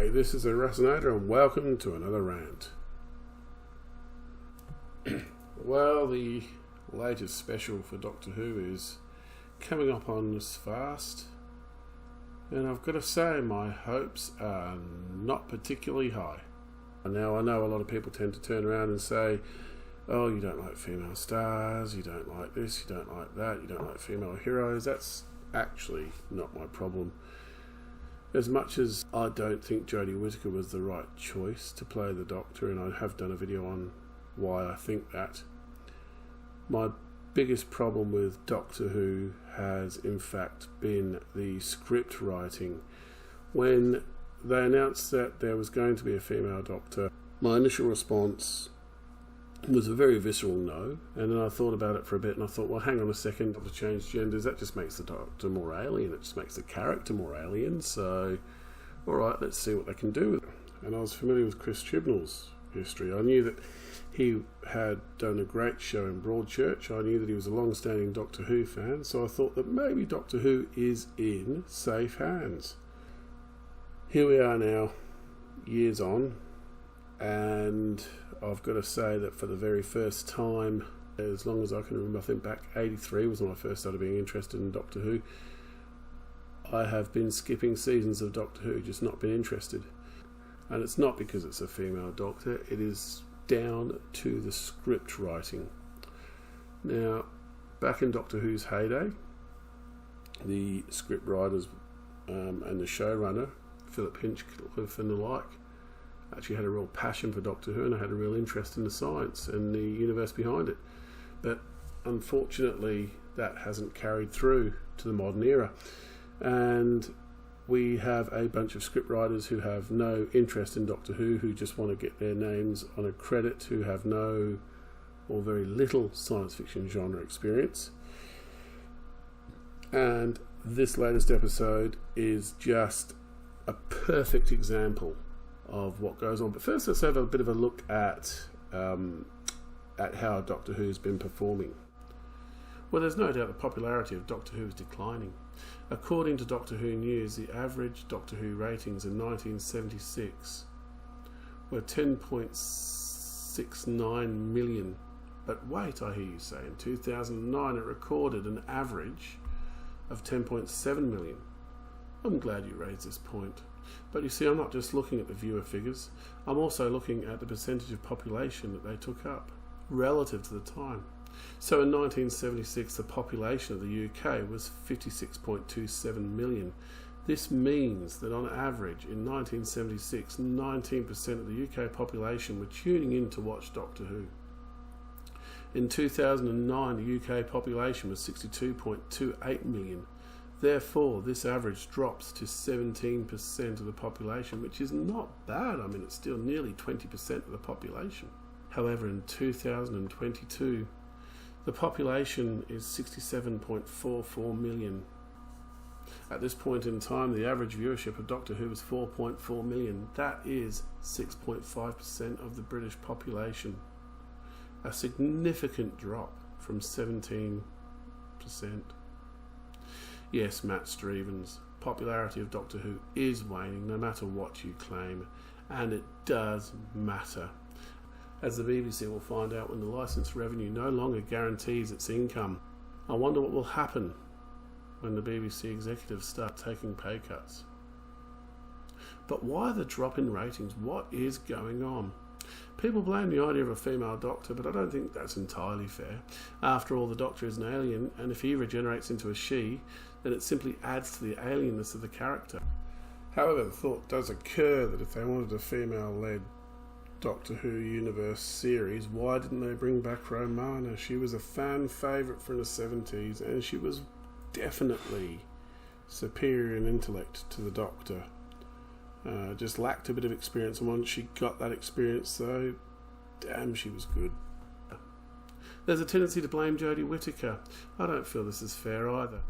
G'day, this is a Russinator and welcome to another rant. Well, the latest special for Doctor Who is coming up on us fast, and I've got to say my hopes are not particularly high. Now, I know a lot of people tend to turn around and say, oh, you don't like female stars, you don't like this, you don't like that, you don't like female heroes. That's actually not my problem. As much as I don't think Jodie Whittaker was the right choice to play the Doctor, and I have done a video on why I think that, my biggest problem with Doctor Who has in fact been the script writing. When they announced that there was going to be a female Doctor, my initial response was a very visceral no, and then I thought about it for a bit and I thought, well, hang on a second, to change genders, that just makes the Doctor more alien, it just makes the character more alien, so alright, let's see what they can do with it. And I was familiar with Chris Chibnall's history. I knew that he had done a great show in Broadchurch, I knew that he was a long-standing Doctor Who fan, so I thought that maybe Doctor Who is in safe hands. Here we are now, years on, and I've got to say that for the very first time, as long as I can remember, I think back 83 was when I first started being interested in Doctor Who, I have been skipping seasons of Doctor Who, just not been interested. And it's not because it's a female Doctor, it is down to the script writing. Now, back in Doctor Who's heyday, the script writers and the showrunner, Philip Hinchcliffe and the like, actually had a real passion for Doctor Who and had a real interest in the science and the universe behind it. But unfortunately, that hasn't carried through to the modern era. And we have a bunch of scriptwriters who have no interest in Doctor Who just want to get their names on a credit, who have no or very little science fiction genre experience. And this latest episode is just a perfect example of what goes on. But first, let's have a bit of a look at how Doctor Who's been performing. Well, there's no doubt the popularity of Doctor Who is declining. According to Doctor Who News, the average Doctor Who ratings in 1976 were 10.69 million. But wait, I hear you say, in 2009 it recorded an average of 10.7 million. I'm glad you raised this point. But you see, I'm not just looking at the viewer figures, I'm also looking at the percentage of population that they took up relative to the time. So in 1976, the population of the UK was 56.27 million. This means that on average, in 1976, 19% of the UK population were tuning in to watch Doctor Who. In 2009, the UK population was 62.28 million. Therefore, this average drops to 17% of the population, which is not bad. I mean, it's still nearly 20% of the population. However, in 2022, the population is 67.44 million. At this point in time, the average viewership of Doctor Who is 4.4 million. That is 6.5% of the British population. A significant drop from 17%. Yes, Matt Stevens, popularity of Doctor Who is waning, no matter what you claim, and it does matter. As the BBC will find out when the licence revenue no longer guarantees its income. I wonder what will happen when the BBC executives start taking pay cuts. But why the drop in ratings? What is going on? People blame the idea of a female Doctor, but I don't think that's entirely fair. After all, the Doctor is an alien, and if he regenerates into a she, then it simply adds to the alienness of the character. However, the thought does occur that if they wanted a female-led Doctor Who universe series, why didn't they bring back Romana? She was a fan favourite from the 70s, and she was definitely superior in intellect to the Doctor. Just lacked a bit of experience, and once she got that experience, though, damn, she was good. There's a tendency to blame Jodie Whittaker. I don't feel this is fair either.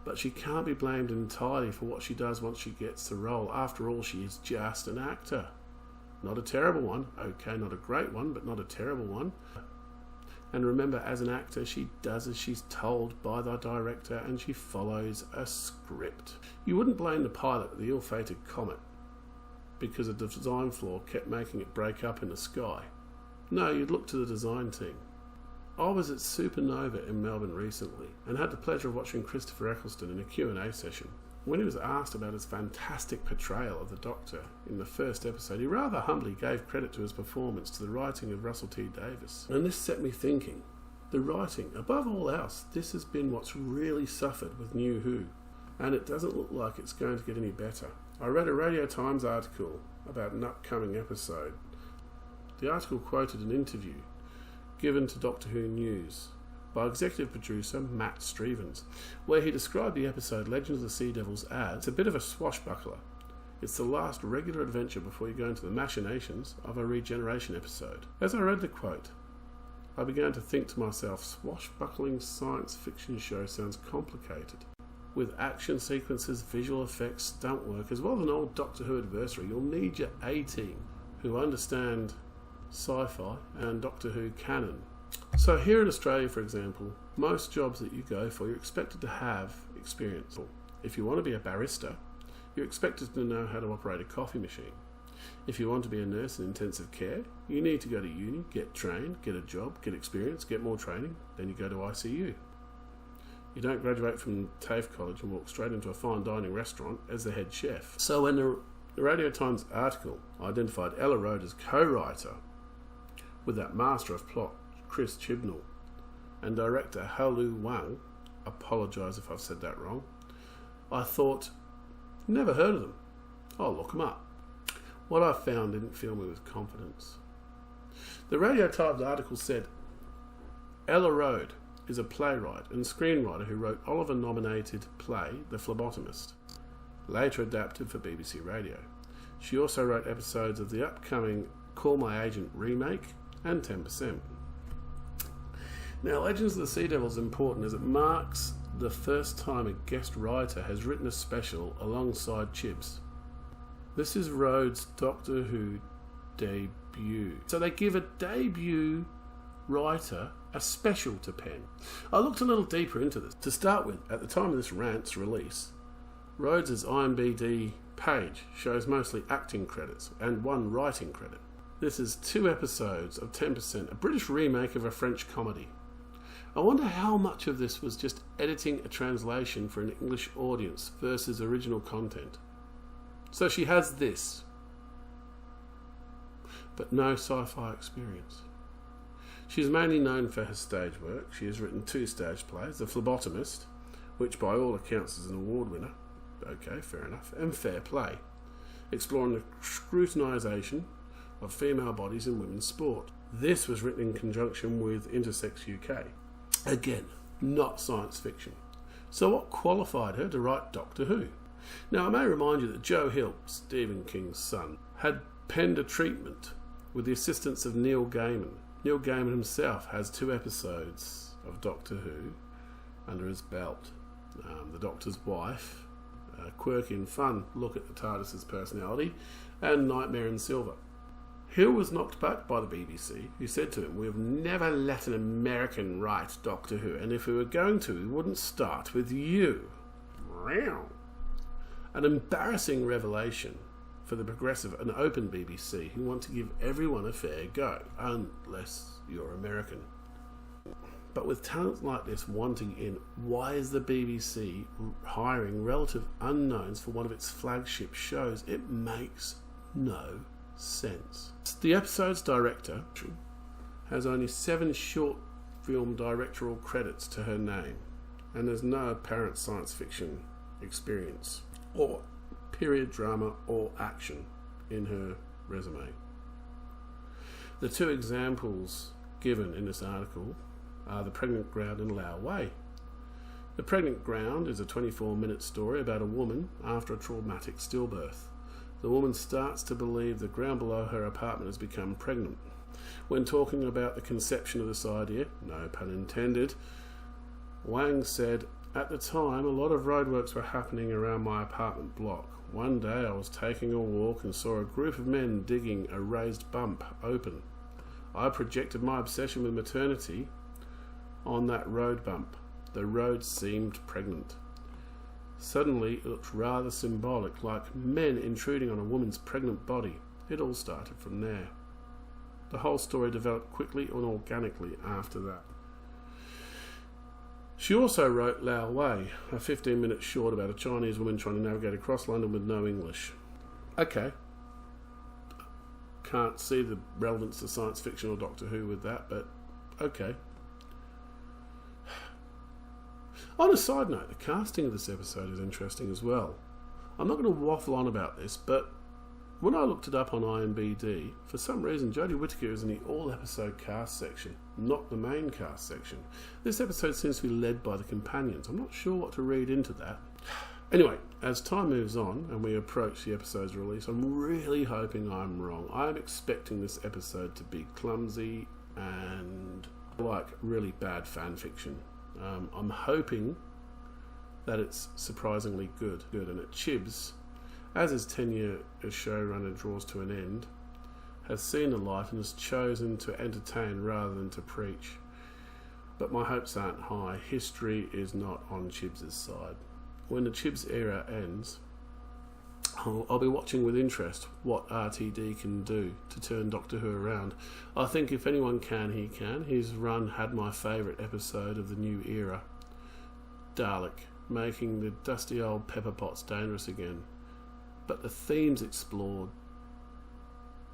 But she can't be blamed entirely for what she does once she gets the role. After all, she is just an actor. Not a terrible one. Okay, not a great one, but not a terrible one. And remember, as an actor, she does as she's told by the director, and she follows a script. You wouldn't blame the pilot of the ill-fated comet because a design flaw kept making it break up in the sky. No, you'd look to the design team. I was at Supernova in Melbourne recently and had the pleasure of watching Christopher Eccleston in a Q&A session. When he was asked about his fantastic portrayal of the Doctor in the first episode, he rather humbly gave credit to his performance to the writing of Russell T Davies. And this set me thinking. The writing, above all else, this has been what's really suffered with New Who, and it doesn't look like it's going to get any better. I read a Radio Times article about an upcoming episode. The article quoted an interview given to Doctor Who News by executive producer Matt Stevens, where he described the episode Legends of the Sea Devils as a bit of a swashbuckler. It's the last regular adventure before you go into the machinations of a regeneration episode. As I read the quote, I began to think to myself, swashbuckling science fiction show sounds complicated. With action sequences, visual effects, stunt work, as well as an old Doctor Who adversary, you'll need your A-team who understand sci-fi and Doctor Who canon. So here in Australia, for example, most jobs that you go for, you're expected to have experience. If you want to be a barista, you're expected to know how to operate a coffee machine. If you want to be a nurse in intensive care, you need to go to uni, get trained, get a job, get experience, get more training, then you go to ICU. You don't graduate from TAFE College and walk straight into a fine dining restaurant as the head chef. So when the Radio Times article identified Ella Road as co-writer with that master of plot, Chris Chibnall, and director Haolu Wang, apologise if I've said that wrong, I thought, never heard of them. I'll look them up. What I found didn't fill me with confidence. The Radio Times article said, Ella Road is a playwright and screenwriter who wrote Oliver-nominated play The Phlebotomist, later adapted for BBC Radio. She also wrote episodes of the upcoming Call My Agent remake and 10%. Now, Legends of the Sea Devil is important as it marks the first time a guest writer has written a special alongside Chibs. This is Rhodes' Doctor Who debut. So they give a debut writer a special to pen. I looked a little deeper into this. To start with, at the time of this rant's release, Rhodes' IMDb page shows mostly acting credits and one writing credit. This is 2 episodes of 10%, a British remake of a French comedy. I wonder how much of this was just editing a translation for an English audience versus original content. So she has this, but no sci-fi experience. She's mainly known for her stage work. She has written 2 stage plays, The Phlebotomist, which by all accounts is an award winner, okay, fair enough, and Fair Play, exploring the scrutinisation of female bodies in women's sport. This was written in conjunction with Intersex UK. Again, not science fiction. So what qualified her to write Doctor Who? Now, I may remind you that Joe Hill, Stephen King's son, had penned a treatment with the assistance of Neil Gaiman. Neil Gaiman himself has 2 episodes of Doctor Who under his belt. The Doctor's Wife, a quirky and fun look at the TARDIS's personality, and Nightmare in Silver. Hill was knocked back by the BBC, who said to him, "We have never let an American write Doctor Who, and if we were going to, we wouldn't start with you." An embarrassing revelation for the progressive and open BBC, who want to give everyone a fair go, unless you're American. But with talent like this wanting in, why is the BBC hiring relative unknowns for one of its flagship shows? It makes no sense. The episode's director has only 7 short film directorial credits to her name, and there's no apparent science fiction experience or period drama or action in her resume. The 2 examples given in this article are The Pregnant Ground and Lao Wei. The Pregnant Ground is a 24-minute story about a woman after a traumatic stillbirth. The woman starts to believe the ground below her apartment has become pregnant. When talking about the conception of this idea, no pun intended, Wang said, "At the time, a lot of roadworks were happening around my apartment block. One day I was taking a walk and saw a group of men digging a raised bump open. I projected my obsession with maternity on that road bump. The road seemed pregnant. Suddenly it looked rather symbolic, like men intruding on a woman's pregnant body. It all started from there. The whole story developed quickly and organically after that. She also wrote Lao Wei, a 15-minute short about a Chinese woman trying to navigate across London with no English. Okay. Can't see the relevance to science fiction or Doctor Who with that, but okay. On a side note, the casting of this episode is interesting as well. I'm not going to waffle on about this, but when I looked it up on IMDb, for some reason Jodie Whittaker is in the all-episode cast section, not the main cast section. This episode seems to be led by the companions. I'm not sure what to read into that. Anyway, as time moves on and we approach the episode's release, I'm really hoping I'm wrong. I'm expecting this episode to be clumsy and like really bad fan fiction. I'm hoping that it's surprisingly good. And at Chibs, as his tenure as showrunner draws to an end, has seen the light and has chosen to entertain rather than to preach. But my hopes aren't high. History is not on Chibs' side. When the Chibs era ends, I'll be watching with interest what RTD can do to turn Doctor Who around. I think if anyone can, he can. His run had my favourite episode of the new era, Dalek, making the dusty old pepper pots dangerous again. But the themes explored,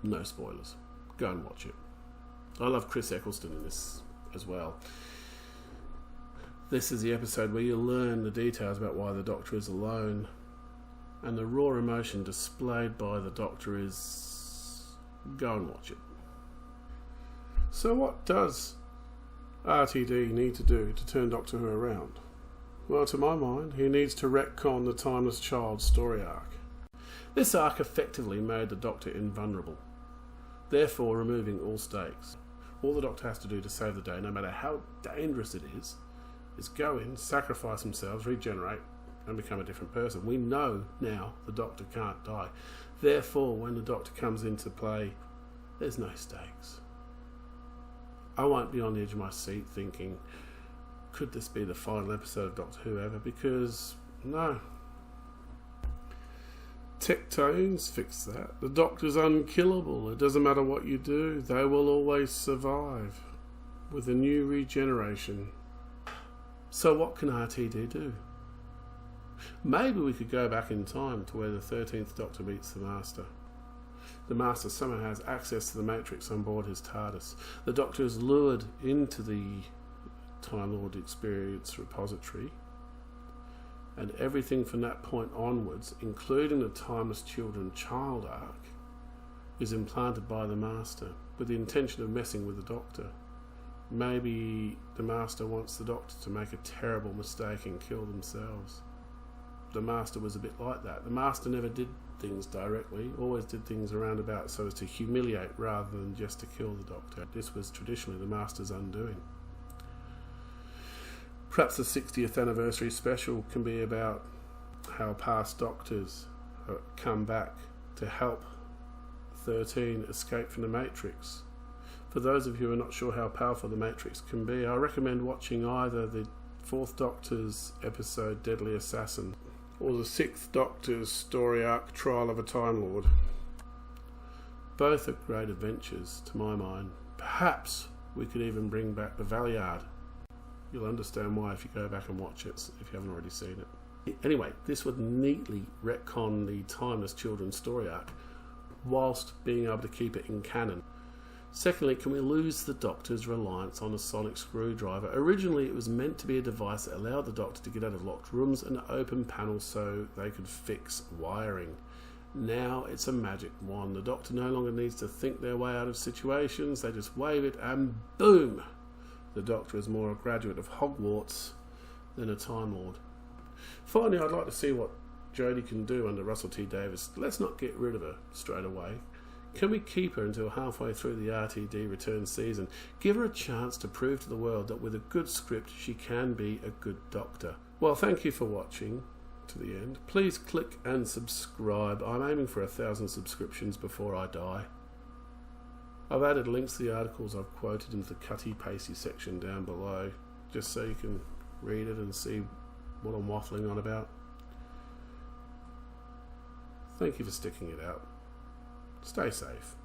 no spoilers. Go and watch it. I love Chris Eccleston in this as well. This is the episode where you learn the details about why the Doctor is alone, and the raw emotion displayed by the Doctor is... Go and watch it. So what does RTD need to do to turn Doctor Who around? Well, to my mind, he needs to retcon the Timeless Child story arc. This arc effectively made the Doctor invulnerable, therefore removing all stakes. All the Doctor has to do to save the day, no matter how dangerous it is go in, sacrifice themselves, regenerate, and become a different person. We know now the Doctor can't die. Therefore, when the Doctor comes into play, there's no stakes. I won't be on the edge of my seat thinking, could this be the final episode of Doctor Who ever? Because, no. Tectones fix that. The Doctor's unkillable. It doesn't matter what you do, they will always survive with a new regeneration. So what can RTD do? Maybe we could go back in time to where the 13th Doctor meets the Master. The Master somehow has access to the Matrix on board his TARDIS. The Doctor is lured into the Time Lord Experience repository, and everything from that point onwards, including the Timeless Children Child arc, is implanted by the Master with the intention of messing with the Doctor. Maybe the Master wants the Doctor to make a terrible mistake and kill themselves. The Master was a bit like that. The Master never did things directly, always did things roundabout so as to humiliate rather than just to kill the Doctor. This was traditionally the Master's undoing. Perhaps the 60th anniversary special can be about how past Doctors come back to help 13 escape from the Matrix. For those of you who are not sure how powerful the Matrix can be, I recommend watching either the 4th Doctor's episode Deadly Assassin or the 6th Doctor's story arc Trial of a Time Lord. Both are great adventures, to my mind. Perhaps we could even bring back the Valeyard. You'll understand why if you go back and watch it, if you haven't already seen it. Anyway, this would neatly retcon the Timeless Children story arc, whilst being able to keep it in canon. Secondly, can we lose the Doctor's reliance on a sonic screwdriver? Originally, it was meant to be a device that allowed the Doctor to get out of locked rooms and open panels so they could fix wiring. Now it's a magic wand. The Doctor no longer needs to think their way out of situations. They just wave it and boom! The Doctor is more a graduate of Hogwarts than a Time Lord. Finally, I'd like to see what Jodie can do under Russell T Davies. Let's not get rid of her straight away. Can we keep her until halfway through the RTD return season? Give her a chance to prove to the world that with a good script she can be a good Doctor. Well, thank you for watching to the end. Please click and subscribe. I'm aiming for 1,000 subscriptions before I die. I've added links to the articles I've quoted into the cutty-pasty section down below, just so you can read it and see what I'm waffling on about. Thank you for sticking it out. Stay safe.